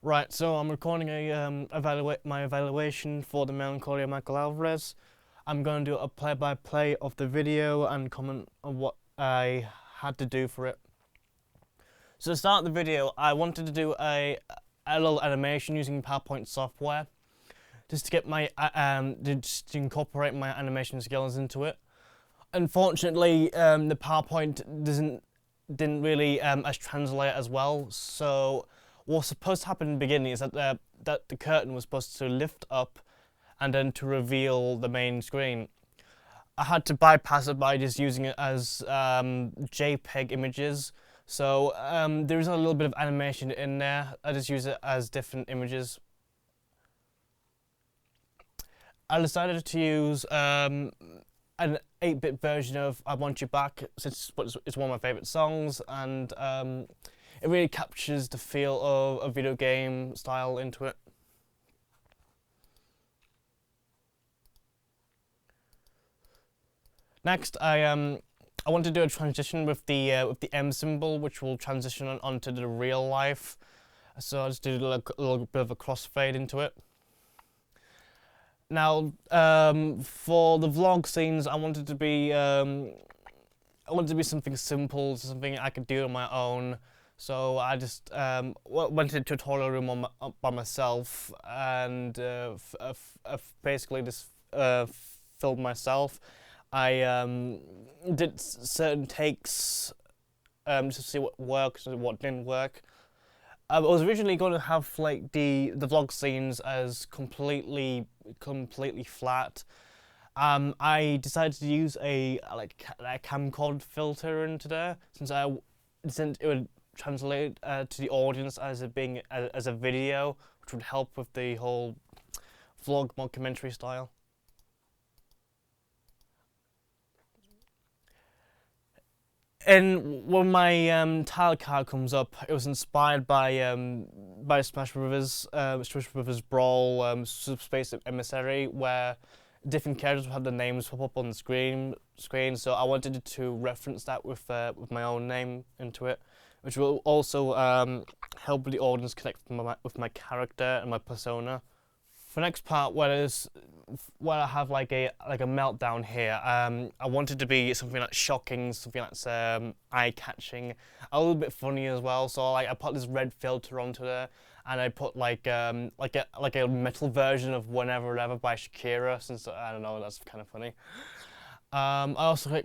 Right, so I'm recording my evaluation for the Melancholy of Michael Alvarez. I'm going to do a play-by-play of the video and comment on what I had to do for it. So to start the video, I wanted to do a little animation using PowerPoint software, just to get my just to incorporate my animation skills into it. Unfortunately, the PowerPoint didn't really as translate as well. So what's supposed to happen in the beginning is that the curtain was supposed to lift up and then to reveal the main screen. I had to bypass it by just using it as JPEG images. So there is a little bit of animation in there. I just use it as different images. I decided to use an 8-bit version of I Want You Back, since it's one of my favourite songs, and it really captures the feel of a video game style into it. Next, I want to do a transition with the M symbol, which will transition onto the real life. So I'll just do a little bit of a crossfade into it. Now, for the vlog scenes, I wanted to be something simple, something I could do on my own. So I just went to the tutorial room by myself and basically just filmed myself. I did certain takes just to see what worked and what didn't work. I was originally going to have like the vlog scenes as completely flat. I decided to use a camcorder filter into there, since it would translate to the audience as it being as a video, which would help with the whole vlog mockumentary style. And when my title card comes up, it was inspired by Smash Brothers Brawl, Subspace Emissary, where different characters would have their names pop up on the screen. So I wanted to reference that with my own name into it, which will also help the audience connect with my character and my persona. For the next part, where I have like a meltdown here, I wanted to be something that's shocking, something that's eye-catching, a little bit funny as well. So like I put this red filter onto there, and I put like a metal version of Whenever Ever by Shakira, since I don't know, that's kind of funny. I also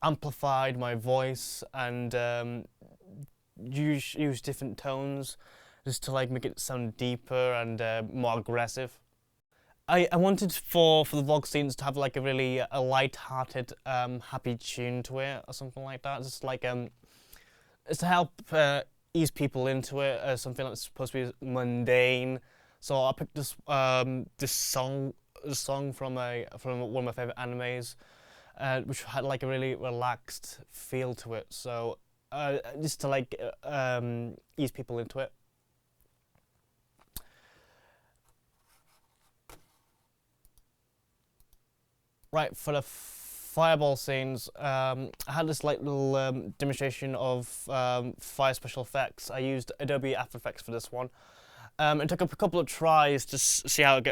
amplified my voice and use different tones, just to like make it sound deeper and more aggressive. I wanted for the vlog scenes to have like a light-hearted, happy tune to it or something like that. Just like it's to help ease people into it, something that's supposed to be mundane. So I picked this song from one of my favorite animes, which had like a really relaxed feel to it. So just to like ease people into it. Right, for the fireball scenes, I had this like little demonstration of fire special effects. I used Adobe After Effects for this one. It took a couple of tries to see how it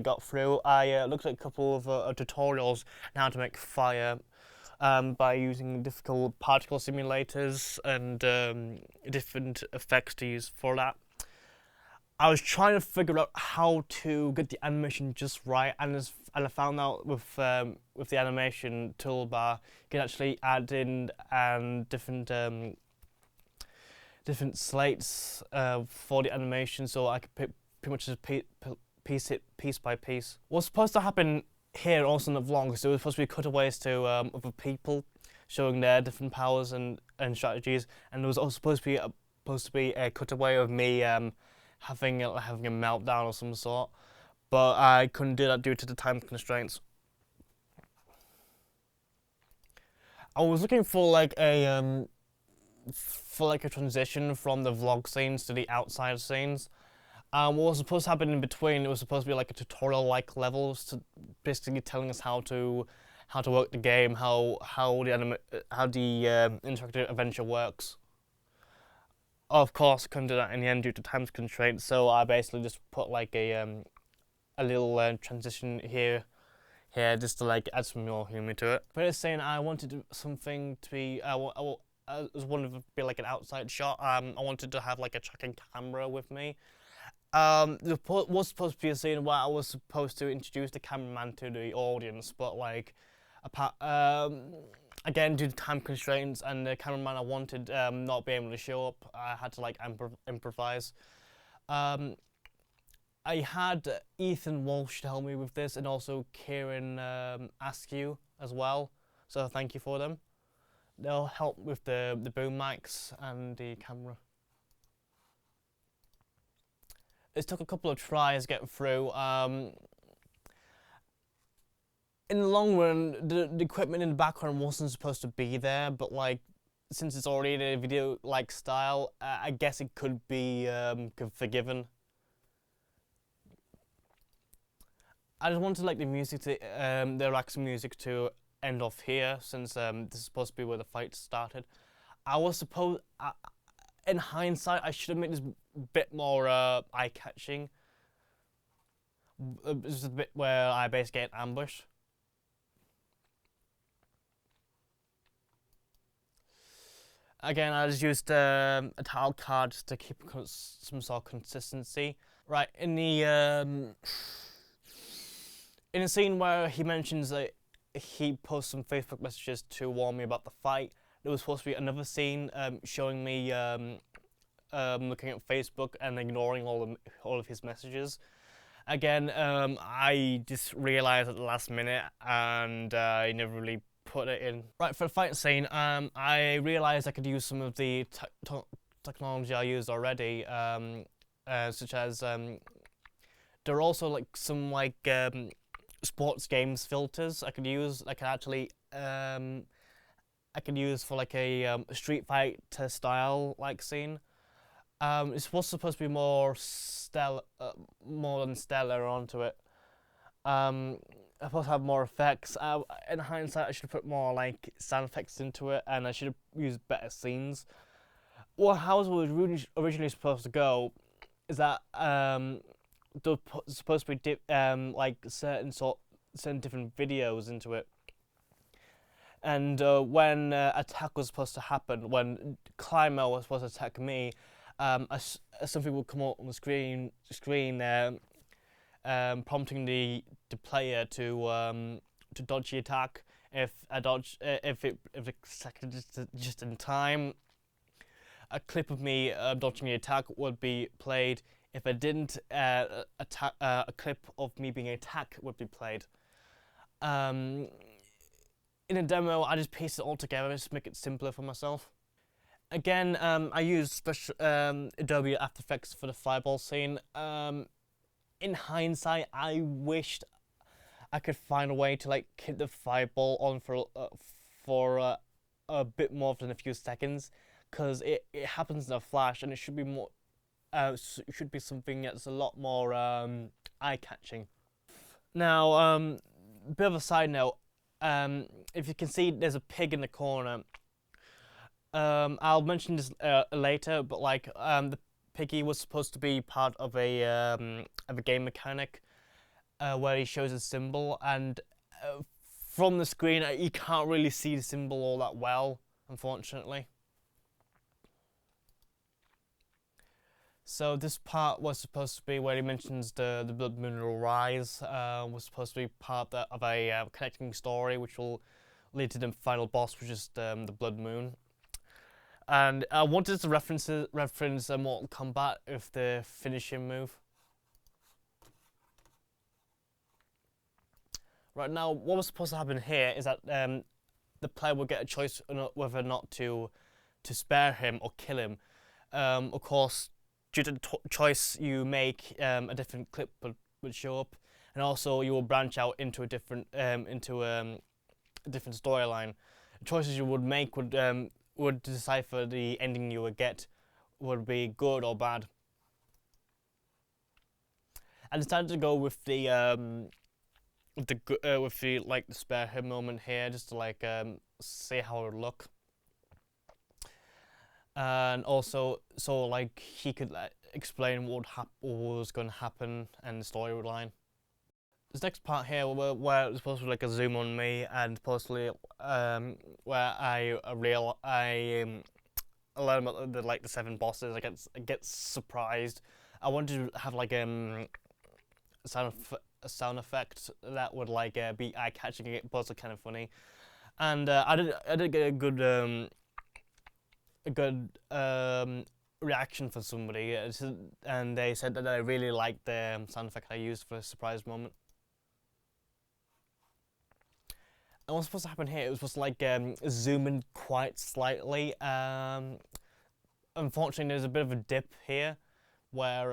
got through. I looked at a couple of tutorials on how to make fire by using difficult particle simulators and different effects to use for that. I was trying to figure out how to get the animation just right, and I found out with the animation toolbar, you can actually add in different slates for the animation, so I could pretty much just piece it piece by piece. What's supposed to happen here also in the vlog is there was supposed to be cutaways to other people showing their different powers and strategies, and there was also supposed to be a cutaway of me having a meltdown of some sort, but I couldn't do that due to the time constraints. I was looking for like a transition from the vlog scenes to the outside scenes. What was supposed to happen in between, it was supposed to be like a tutorial-like levels, to basically telling us how to work the game, how the interactive adventure works. Of course, couldn't do that in the end due to time constraints, so I basically just put like a little transition here just to like add some more humor to it. But it's saying I wanted something to be I was wanted to be like an outside shot. I wanted to have like a tracking camera with me. There was supposed to be a scene where I was supposed to introduce the cameraman to the audience, but like, apart again due to time constraints and the cameraman I wanted not being able to show up, I had to like improvise. I had Ethan Walsh to help me with this, and also Kieran Askew as well. So thank you for them. They'll help with the boom mics and the camera. It took a couple of tries getting through. In the long run, the equipment in the background wasn't supposed to be there, but like, since it's already in a video-like style, I guess it could be forgiven. I just wanted like the music to, the relaxing music to end off here, since this is supposed to be where the fight started. I was supposed, in hindsight, I should have made this bit more eye-catching. This is the bit where I basically get ambushed. Again, I just used a title card just to keep some sort of consistency. Right, in the scene where he mentions that he posts some Facebook messages to warn me about the fight, there was supposed to be another scene showing me looking at Facebook and ignoring all of his messages. Again, I just realised at the last minute, and I never really put it in. Right, for the fight scene, I realised I could use some of the technology I used already, such as there are also like some like sports games filters I could use. I could actually I could use for like a Street Fighter style like scene. It's supposed to be more more than stellar onto it. I'm supposed to have more effects. In hindsight, I should have put more like sound effects into it, and I should have used better scenes. Well, how it was originally supposed to go is that there was supposed to be like certain different videos into it. And when attack was supposed to happen, when Climber was supposed to attack me, something would come up on the screen, prompting the player to dodge the attack. If the second just in time, a clip of me dodging the attack would be played. If it didn't, a clip of me being attacked would be played. In a demo, I just pieced it all together just to make it simpler for myself. Again, I used special Adobe After Effects for the fireball scene. In hindsight, I wished I could find a way to like keep the fireball on for a bit more than a few seconds, because it happens in a flash, and it should be more. It should be something that's a lot more eye-catching. Now, bit of a side note. If you can see, there's a pig in the corner. I'll mention this later, but like the piggy was supposed to be part of a game mechanic where he shows a symbol, and from the screen you can't really see the symbol all that well, unfortunately. So this part was supposed to be where he mentions the Blood Moon will rise. Was supposed to be part of a connecting story, which will lead to the final boss, which is the Blood Moon. And I wanted to reference Mortal Kombat with the finishing move. Right now, what was supposed to happen here is that the player will get a choice whether or not to spare him or kill him. Of course, due to the choice you make, a different clip would show up, and also you will branch out into a different different storyline. The choices you would make would decipher the ending you would get, would be good or bad. I decided to go with the like the spare him moment here, just to like see how it would look. and also so like he could explain what was going to happen and the storyline. This next part here, where it's supposed to be like a zoom on me, and supposedly where I learn about the 7 bosses. I get surprised. I wanted to have like a sound effect that would like be eye catching, but also kind of funny. And I did get a good reaction from somebody, and they said that they really liked the sound effect I used for a surprise moment. And what's supposed to happen here? It was supposed to like zoom in quite slightly. Unfortunately, there's a bit of a dip here, where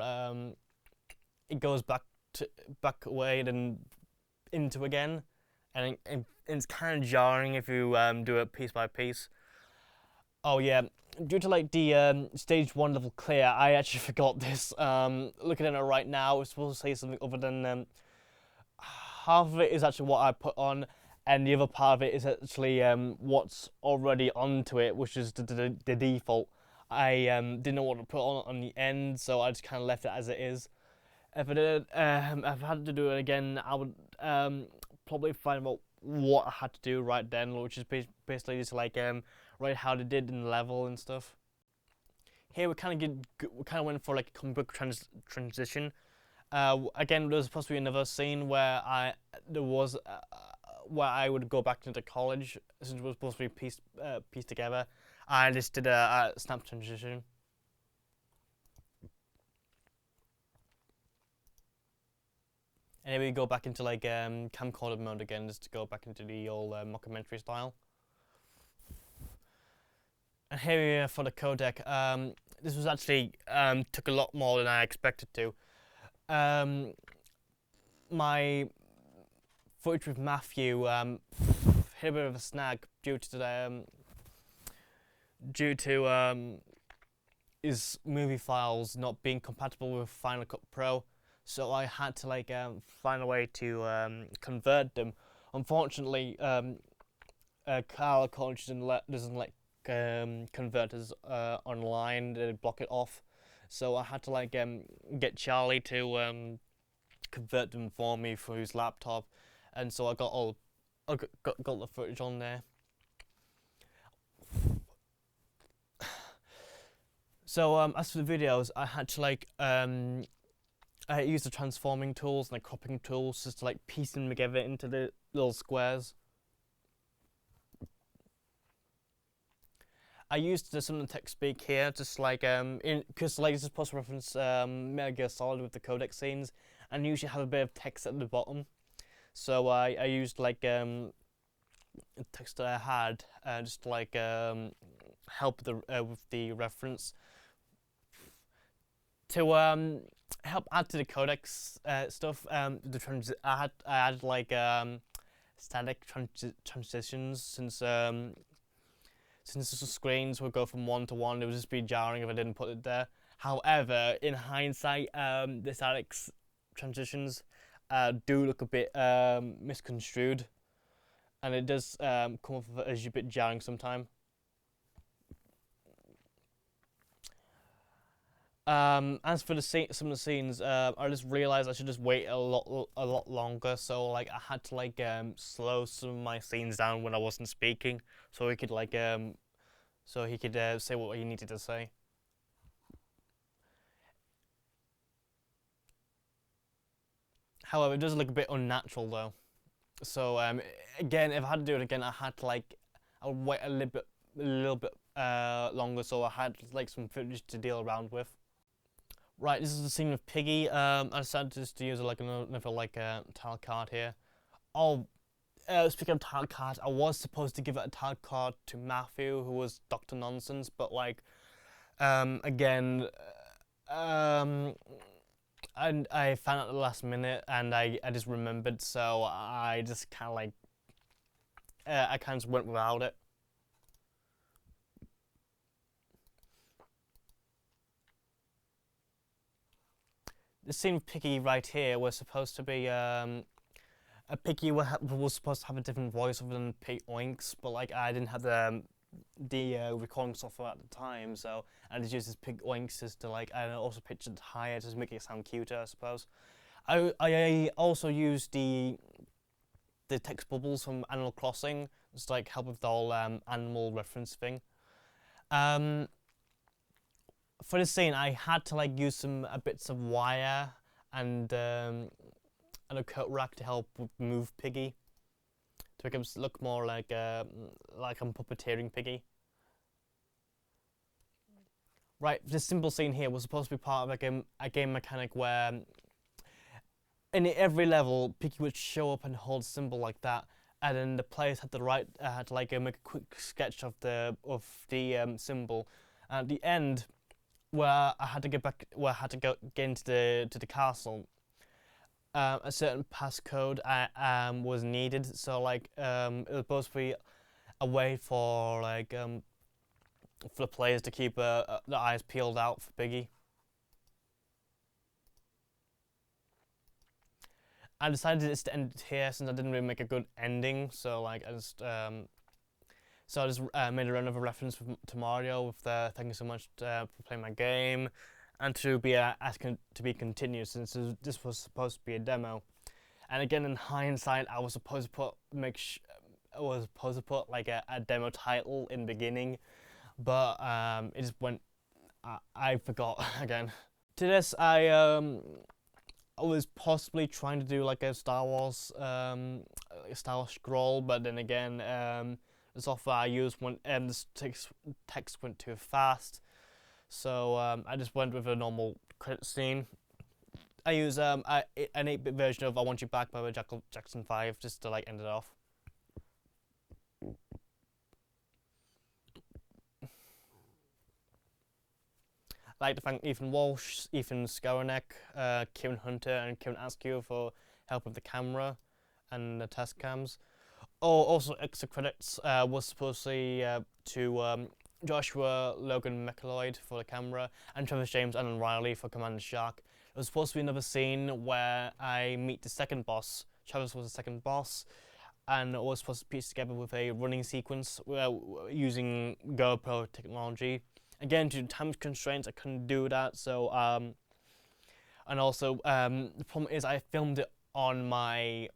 it goes back away then into again, and it's kind of jarring if you do it piece by piece. Oh yeah, due to like the stage 1 level clear, I actually forgot this. Looking at it right now, it's supposed to say something other than half of it is actually what I put on, and the other part of it is actually what's already onto it, which is the default. I didn't know what to put on the end, so I just kind of left it as it is. If I had to do it again, I would probably find out what I had to do right then, which is basically just like write how they did in the level and stuff. Here we kind of went for like a comic book transition. Again, there was supposed to be another scene where I would go back into college, since it was supposed to be pieced together. I just did a snap transition. And then we go back into like camcorder mode again, just to go back into the old mockumentary style. And here we are for the codec. This was actually took a lot more than I expected to. My footage with Matthew hit a bit of a snag due to his movie files not being compatible with Final Cut Pro, so I had to like find a way to convert them. Unfortunately, Carl College doesn't let converters online. They block it off, so I had to like get Charlie to convert them for me through his laptop, and so I got the footage on there. So as for the videos, I had to like I used the transforming tools and the cropping tools just to like piece them together into the little squares. I used some of the text speak here, just like because like this is supposed to reference Metal Gear Solid with the codec scenes, and usually have a bit of text at the bottom. So I used like text that I had just to like help with the reference. To help add to the codecs stuff, I added like static transitions, since the screens would go from 1 to 1, it would just be jarring if I didn't put it there. However, in hindsight, the static transitions do look a bit misconstrued, and it does come off as a bit jarring sometimes. As for some of the scenes, I just realized I should just wait a lot longer. So like I had to like slow some of my scenes down when I wasn't speaking, so he could like say what he needed to say. However, it does look a bit unnatural though. So again, if I had to do it again, I would wait a little bit longer, so I had like some footage to deal around with. Right, this is the scene with Piggy. I decided just to use like another like title card here. Oh, speaking of title cards, I was supposed to give it a title card to Matthew, who was Dr. Nonsense, but like, again, and I found out at the last minute, and I just remembered, so I just kind of like, I kind of went without it. The scene with Piggy right here was supposed to be a Piggy was supposed to have a different voice other than Pig Oinks, but like I didn't have the the recording software at the time. So I just used this Pig Oinks to like, and also pitch it higher to make it sound cuter, I suppose. I also used the text bubbles from Animal Crossing, just like help with the whole animal reference thing. For this scene, I had to like use some bits of wire and a coat rack to help move Piggy to make him look more like I'm puppeteering Piggy. Right, this simple scene here was supposed to be part of a game mechanic where in every level, Piggy would show up and hold a symbol like that, and then the players had to make a quick sketch of the symbol. And at the end, where I had to get into the castle, a certain passcode was needed. So like it was supposed to be a way for the players to keep their eyes peeled out for Piggy. I decided just to end it here since I didn't really make a good ending. So like I just made a run of a reference to Mario with thank you so much for playing my game, and to be continued since this was supposed to be a demo. And again, in hindsight, I was supposed to put like a demo title in the beginning, but it just went. I forgot again. To this, I was possibly trying to do like a Star Wars scroll, but then again, the software I used this text went too fast, so I just went with a normal credit scene. I use an 8-bit version of "I Want You Back" by Jackson 5 just to like end it off. I'd like to thank Ethan Walsh, Ethan Skowronek, Kieran Hunter, and Kieran Askew for help with the camera and the test cams. Oh, also extra credits was supposed to Joshua Logan McLeod for the camera, and Travis James and Alan Riley for Commander Shark. There was supposed to be another scene where I meet the second boss. Travis was the second boss, and it was supposed to piece together with a running sequence using GoPro technology. Again, due to time constraints, I couldn't do that. So, and also the problem is I filmed it on my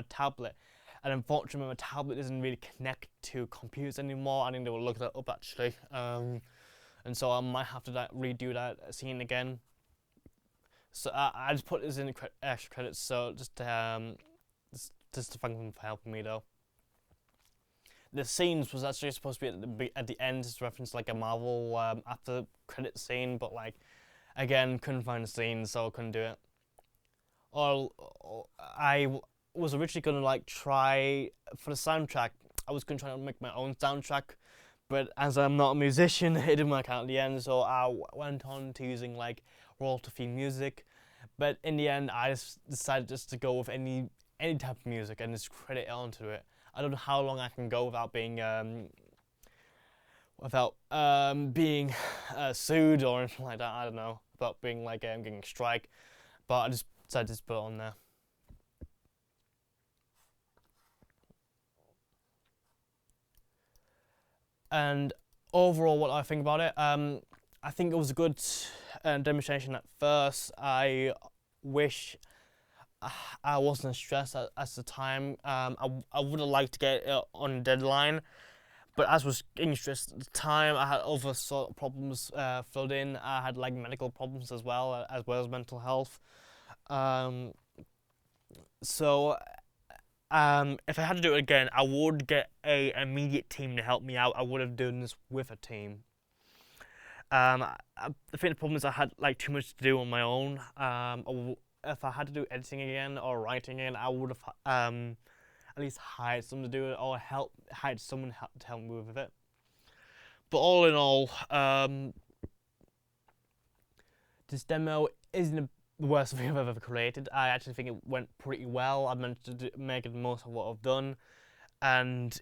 tablet, and unfortunately my tablet doesn't really connect to computers anymore. I need to look that up actually, and so I might have to redo that scene again. So I just put this in extra credits, so just to thank them for helping me though. The scenes was actually supposed to be at the end, to reference like a Marvel after credit scene, but like again couldn't find the scene, so I couldn't do it. I was originally gonna like try for the soundtrack. I was gonna try to make my own soundtrack, but as I'm not a musician, it didn't work out at the end. So I went on to using like royalty-free music, but in the end, I just decided just to go with any type of music and just credit it onto it. I don't know how long I can go without being sued or anything like that. I don't know, without being like getting a strike, but I just decided to put it on there. And overall, what I think about it, I think it was a good demonstration at first. I wish I wasn't stressed at the time. I would have liked to get it on a deadline, but as was getting stressed at the time, I had other sort of problems filled in. I had like medical problems as well as mental health. So if I had to do it again, I would get a immediate team to help me out. I would have done this with a team. I think the problem is I had like too much to do on my own. If I had to do editing again or writing again, I would have at least hired someone to do it or hired someone to help me with it. But all in all, this demo isn't the worst thing I've ever created. I actually think it went pretty well. I managed to make the most of what I've done, and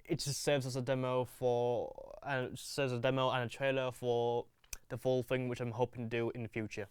it just serves as a demo and a trailer for the full thing, which I'm hoping to do in the future.